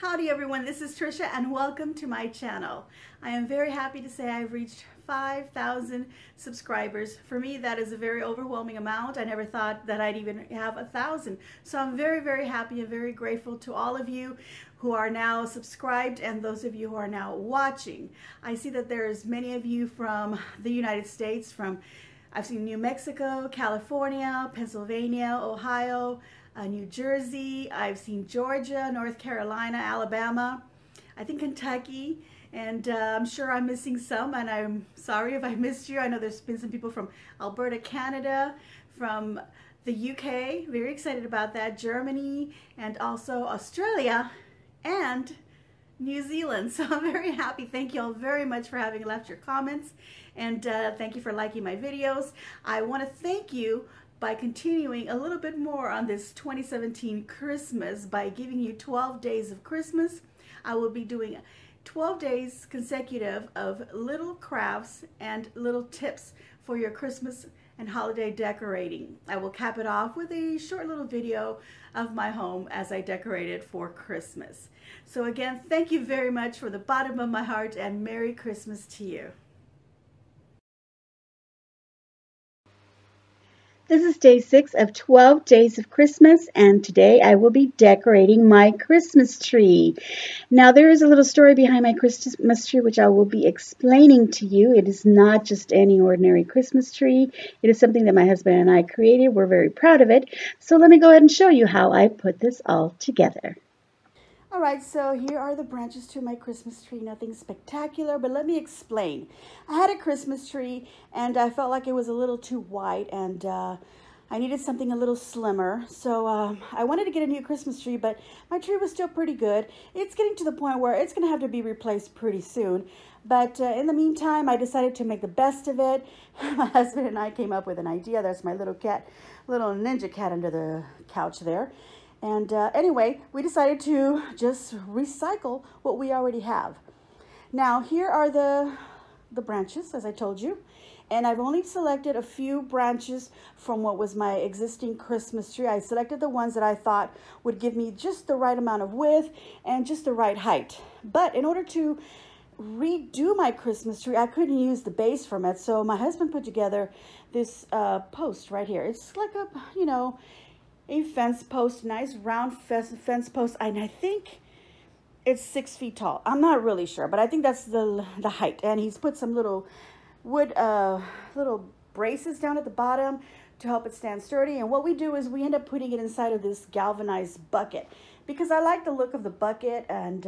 Howdy everyone, this is Tricia and welcome to my channel. I am very happy to say I've reached 5,000 subscribers. For me, that is a very overwhelming amount. I never thought that I'd even have 1,000. So I'm very happy and very grateful to all of you who are now subscribed and those of you who are now watching. I see that there's many of you from the United States, I've seen New Mexico, California, Pennsylvania, Ohio, New Jersey. I've seen Georgia, North Carolina, Alabama, I think Kentucky, and I'm sure I'm missing some, and I'm sorry if I missed you. I know there's been some people from Alberta, Canada, from the UK, very excited about that, Germany, and also Australia, and New Zealand. So I'm very happy. Thank you all very much for having left your comments, and thank you for liking my videos. I want to thank you by continuing a little bit more on this 2017 Christmas by giving you 12 days of Christmas. I will be doing 12 days consecutive of little crafts and little tips for your Christmas and holiday decorating. I will cap it off with a short little video of my home as I decorate it for Christmas. So again, thank you very much from the bottom of my heart, and Merry Christmas to you. This is day 6 of 12 days of Christmas, and today I will be decorating my Christmas tree. Now, there is a little story behind my Christmas tree which I will be explaining to you. It is not just any ordinary Christmas tree. It is something that my husband and I created. We're very proud of it. So let me go ahead and show you how I put this all together. Alright, so here are the branches to my Christmas tree. Nothing spectacular, but let me explain. I had a Christmas tree and I felt like it was a little too wide, and I needed something a little slimmer. So I wanted to get a new Christmas tree, but my tree was still pretty good. It's getting to the point where it's going to have to be replaced pretty soon. But in the meantime, I decided to make the best of it. My husband and I came up with an idea. There's my little cat, little ninja cat under the couch there. And anyway, we decided to just recycle what we already have. Now, here are the branches, as I told you. And I've only selected a few branches from what was my existing Christmas tree. I selected the ones that I thought would give me just the right amount of width and just the right height. But in order to redo my Christmas tree, I couldn't use the base from it. So my husband put together this post right here. It's like a, you know, a fence post, nice round fence post, and I think it's 6 feet tall. I'm not really sure, but I think that's the height. And he's put some little wood, little braces down at the bottom to help it stand sturdy. And what we do is we end up putting it inside of this galvanized bucket, because I like the look of the bucket, and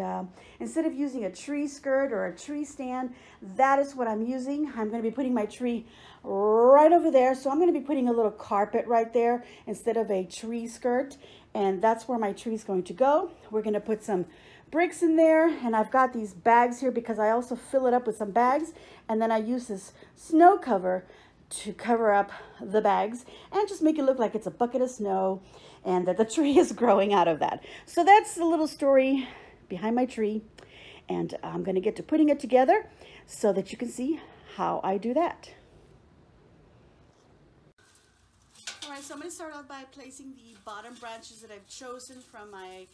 instead of using a tree skirt or a tree stand, that is what I'm using. I'm going to be putting my tree right over there, so I'm going to be putting a little carpet right there instead of a tree skirt, and that's where my tree is going to go. We're going to put some bricks in there, and I've got these bags here because I also fill it up with some bags, and then I use this snow cover to cover up the bags and just make it look like it's a bucket of snow and that the tree is growing out of that. So that's the little story behind my tree, and I'm going to get to putting it together so that you can see how I do that. Alright, so I'm going to start off by placing the bottom branches that I've chosen from my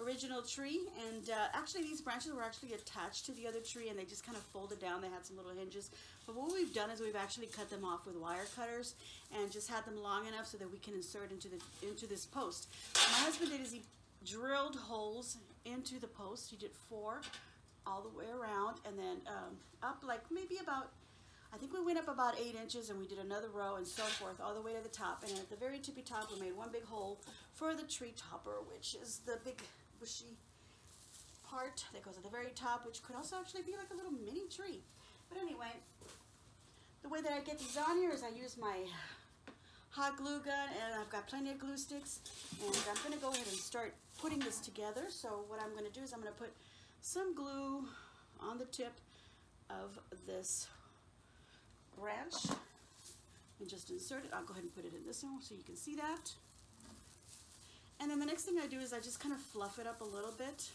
original tree, and actually these branches were actually attached to the other tree, and they just kind of folded down. They had some little hinges, but what we've done is we've actually cut them off with wire cutters and just had them long enough so that we can insert into this post. What my husband did is he drilled holes into the post. He did 4 all the way around, and then up like maybe about, I think we went up about 8 inches, and we did another row and so forth all the way to the top. And at the very tippy top, we made one big hole for the tree topper, which is the big bushy part that goes at the very top, which could also actually be like a little mini tree. But anyway, the way that I get these on here is I use my hot glue gun, and I've got plenty of glue sticks, and I'm going to go ahead and start putting this together. So what I'm going to do is I'm going to put some glue on the tip of this branch and just insert it. I'll go ahead and put it in this one so you can see that. And then the next thing I do is I just kind of fluff it up a little bit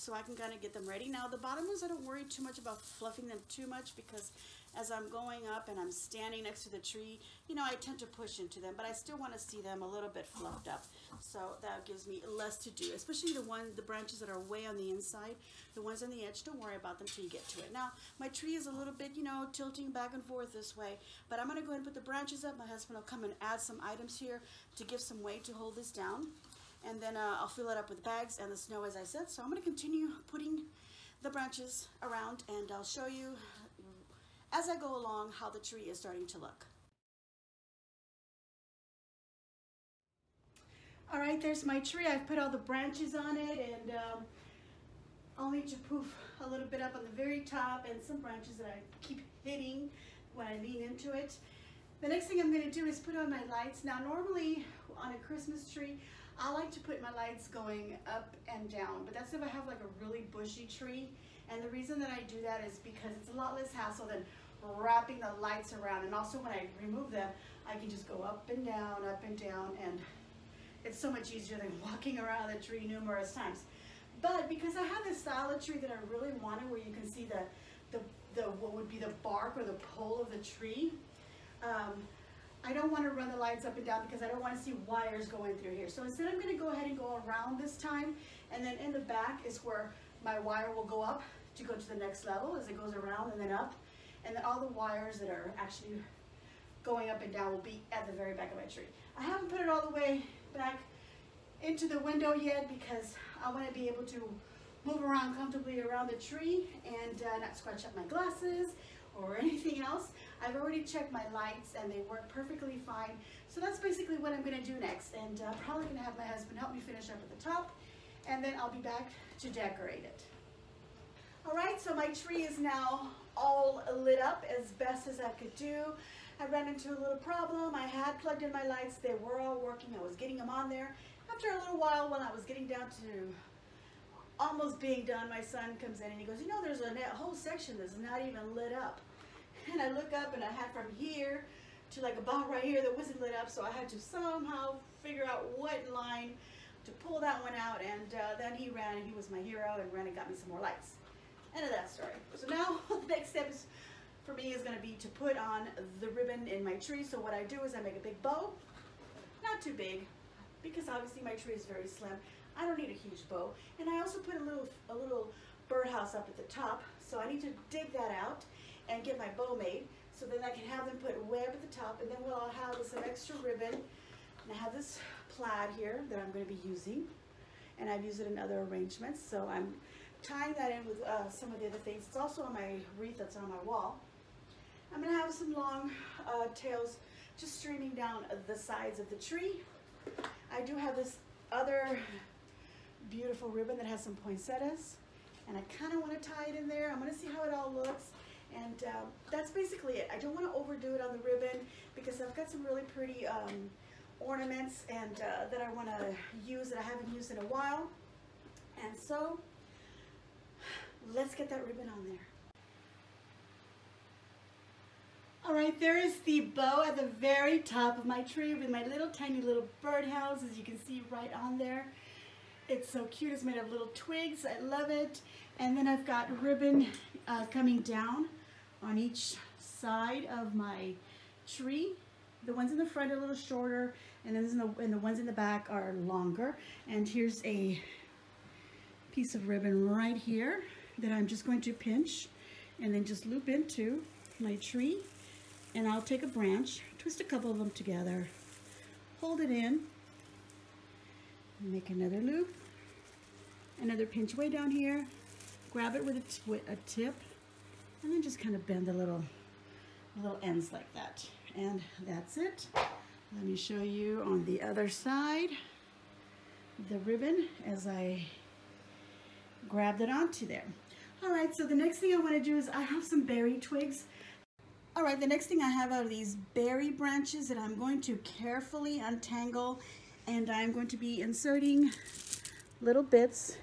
so I can kind of get them ready. Now the bottom ones, I don't worry too much about fluffing them too much, because as I'm going up and I'm standing next to the tree, you know, I tend to push into them, but I still want to see them a little bit fluffed up. So that gives me less to do, especially the branches that are way on the inside. The ones on the edge, don't worry about them till you get to it. Now my tree is a little bit, you know, tilting back and forth this way, but I'm going to go ahead and put the branches up. My husband will come and add some items here to give some weight to hold this down. And then I'll fill it up with bags and the snow, as I said. So I'm going to continue putting the branches around, and I'll show you as I go along how the tree is starting to look. All right, there's my tree. I've put all the branches on it, and I'll need to poof a little bit up on the very top, and some branches that I keep hitting when I lean into it. The next thing I'm going to do is put on my lights. Now normally on a Christmas tree, I like to put my lights going up and down, but that's if I have like a really bushy tree. And the reason that I do that is because it's a lot less hassle than wrapping the lights around. And also when I remove them, I can just go up and down, and it's so much easier than walking around the tree numerous times. But because I have this style of tree that I really wanted, where you can see the what would be the bark or the pole of the tree, I don't want to run the lights up and down because I don't want to see wires going through here. So instead I'm going to go ahead and go around this time, and then in the back is where my wire will go up to go to the next level as it goes around and then up. And then all the wires that are actually going up and down will be at the very back of my tree. I haven't put it all the way back into the window yet because I want to be able to move around comfortably around the tree and not scratch up my glasses or anything else. I've already checked my lights and they work perfectly fine. So that's basically what I'm going to do next. And I'm probably going to have my husband help me finish up at the top, and then I'll be back to decorate it. All right, so my tree is now all lit up as best as I could do. I ran into a little problem. I had plugged in my lights. They were all working. I was getting them on there. After a little while, when I was getting down to almost being done, my son comes in and he goes, you know, there's a whole section that's not even lit up. And I look up and I had from here to like about right here that wasn't lit up, so I had to somehow figure out what line to pull that one out, and then he ran, and he was my hero, and ran and got me some more lights. End of that story. So now the next step is, for me, is going to be to put on the ribbon in my tree. So what I do is I make a big bow, not too big, because obviously my tree is very slim. I don't need a huge bow, and I also put a little birdhouse up at the top, so I need to dig that out and get my bow made, so then I can have them put way up at the top. And then what I'll have is some extra ribbon, and I have this plaid here that I'm going to be using, and I've used it in other arrangements, so I'm tying that in with some of the other things. It's also on my wreath that's on my wall. I'm going to have some long tails just streaming down the sides of the tree. I do have this other beautiful ribbon that has some poinsettias, and I kind of want to tie it in there. I'm going to see how it all looks. And that's basically it. I don't want to overdo it on the ribbon because I've got some really pretty ornaments and that I want to use that I haven't used in a while. And so let's get that ribbon on there. All right, there is the bow at the very top of my tree with my little tiny little birdhouse, as you can see right on there. It's so cute. It's made of little twigs. I love it. And then I've got ribbon coming down on each side of my tree. The ones in the front are a little shorter, and then the ones in the back are longer. And here's a piece of ribbon right here that I'm just going to pinch and then just loop into my tree. And I'll take a branch, twist a couple of them together, hold it in, make another loop, another pinch way down here, grab it with a tip, and then just kind of bend the little ends like that. And that's it. Let me show you on the other side the ribbon as I grabbed it onto there. All right, so the next thing I want to do is I have some berry twigs. All right, the next thing I have are these berry branches that I'm going to carefully untangle, and I'm going to be inserting little bits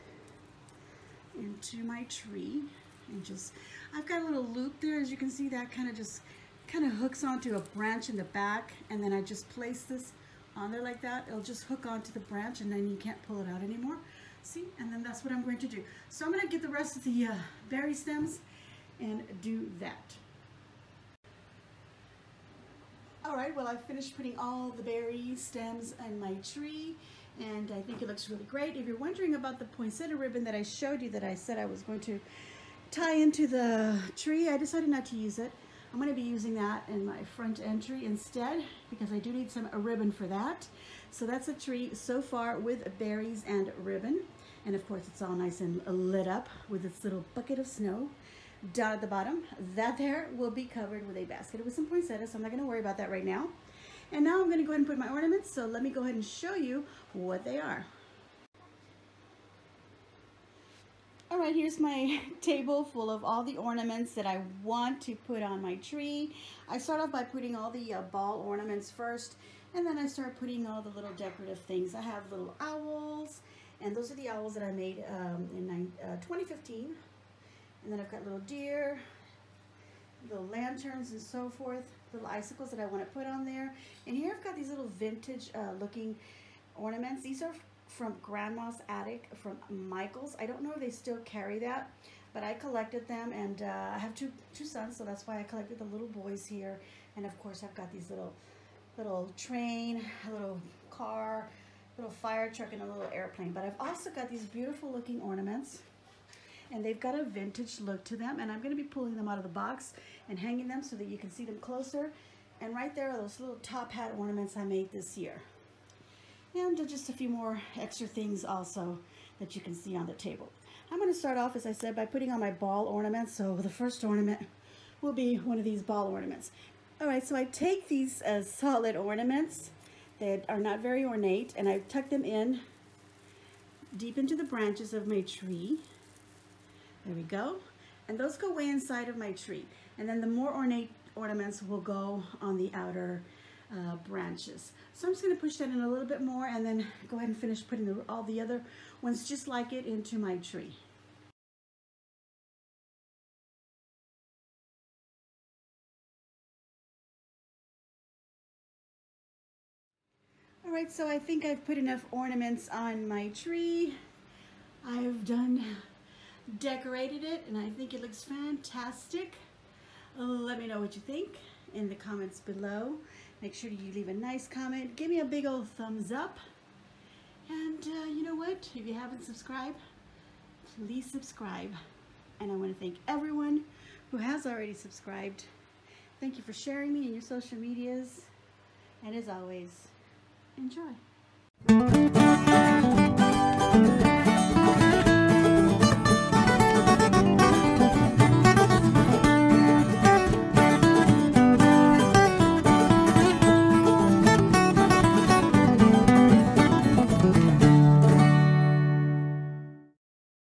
into my tree. And just, I've got a little loop there, as you can see, that kind of hooks onto a branch in the back, and then I just place this on there like that. It'll just hook onto the branch, and then you can't pull it out anymore. See, and then that's what I'm going to do. So I'm going to get the rest of the berry stems and do that. All right, well, I've finished putting all the berry stems in my tree, and I think it looks really great. If you're wondering about the poinsettia ribbon that I showed you that I said I was going to tie into the tree, I decided not to use it. I'm going to be using that in my front entry instead because I do need a ribbon for that. So that's a tree so far with berries and ribbon. And of course it's all nice and lit up with this little bucket of snow down at the bottom. That there will be covered with a basket with some poinsettias, so I'm not going to worry about that right now. And now I'm going to go ahead and put my ornaments, so let me go ahead and show you what they are. All right, here's my table full of all the ornaments that I want to put on my tree. I start off by putting all the ball ornaments first, and then I start putting all the little decorative things. I have little owls, and those are the owls that I made in 2015. And then I've got little deer, little lanterns and so forth, little icicles that I want to put on there. And here I've got these little vintage looking ornaments. These are from Grandma's Attic from Michael's. I don't know if they still carry that, but I collected them, and I have two sons, so that's why I collected the little boys here. And of course I've got these little train, a little car, little fire truck, and a little airplane. But I've also got these beautiful looking ornaments, and they've got a vintage look to them, and I'm going to be pulling them out of the box and hanging them so that you can see them closer. And right there are those little top hat ornaments I made this year. And just a few more extra things also that you can see on the table. I'm going to start off, as I said, by putting on my ball ornaments. So the first ornament will be one of these ball ornaments. All right, so I take these solid ornaments that are not very ornate, and I tuck them in deep into the branches of my tree. There we go. And those go way inside of my tree. And then the more ornate ornaments will go on the outer branches. So I'm just going to push that in a little bit more and then go ahead and finish putting all the other ones just like it into my tree. All right, so I think I've put enough ornaments on my tree. I've decorated it, and I think it looks fantastic. Let me know what you think in the comments below. Make sure you leave a nice comment. Give me a big old thumbs up. And you know what? If you haven't subscribed, please subscribe. And I want to thank everyone who has already subscribed. Thank you for sharing me in your social medias. And as always, enjoy.